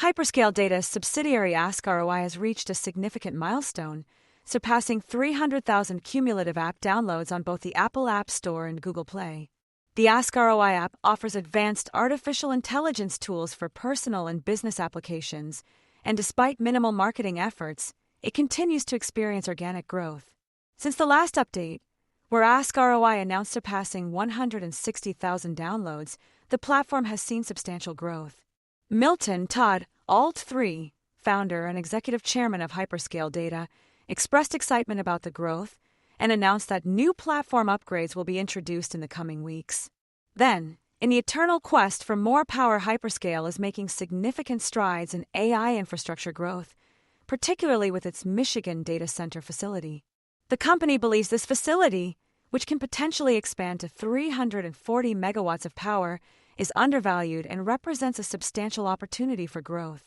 Hyperscale Data's subsidiary Ascencore has reached a significant milestone, surpassing 300,000 cumulative app downloads on both the Apple App Store and Google Play. The Ascencore app offers advanced artificial intelligence tools for personal and business applications, and despite minimal marketing efforts, it continues to experience organic growth. Since the last update, where Ascencore announced surpassing 160,000 downloads, the platform has seen substantial growth. Milton Todd, Alt3, founder and executive chairman of Hyperscale Data, expressed excitement about the growth and announced that new platform upgrades will be introduced in the coming weeks. Then, in the eternal quest for more power, Hyperscale is making significant strides in AI infrastructure growth, particularly with its Michigan data center facility. The company believes this facility, which can potentially expand to 340 megawatts of power, is undervalued and represents a substantial opportunity for growth.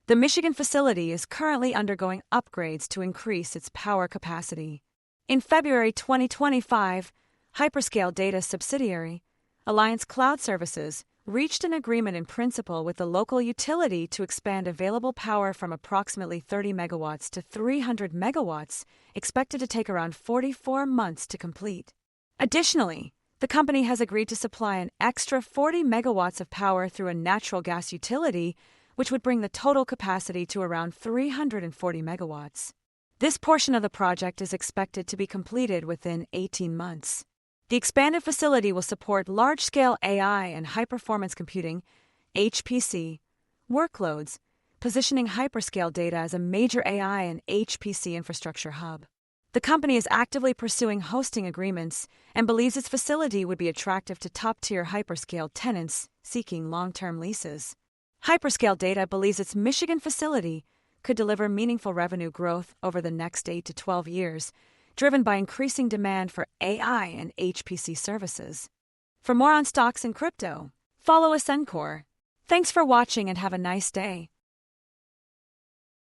The Michigan facility is currently undergoing upgrades to increase its power capacity. In February 2025, Hyperscale Data subsidiary, Alliance Cloud Services, reached an agreement in principle with the local utility to expand available power from approximately 30 megawatts to 300 megawatts, expected to take around 44 months to complete. Additionally, the company has agreed to supply an extra 40 megawatts of power through a natural gas utility, which would bring the total capacity to around 340 megawatts. This portion of the project is expected to be completed within 18 months. The expanded facility will support large-scale AI and high-performance computing (HPC) workloads, positioning Hyperscale Data as a major AI and HPC infrastructure hub. The company is actively pursuing hosting agreements and believes its facility would be attractive to top-tier hyperscale tenants seeking long-term leases. Hyperscale Data believes its Michigan facility could deliver meaningful revenue growth over the next 8 to 12 years, driven by increasing demand for AI and HPC services. For more on stocks and crypto, follow Ascencore. Thanks for watching and have a nice day.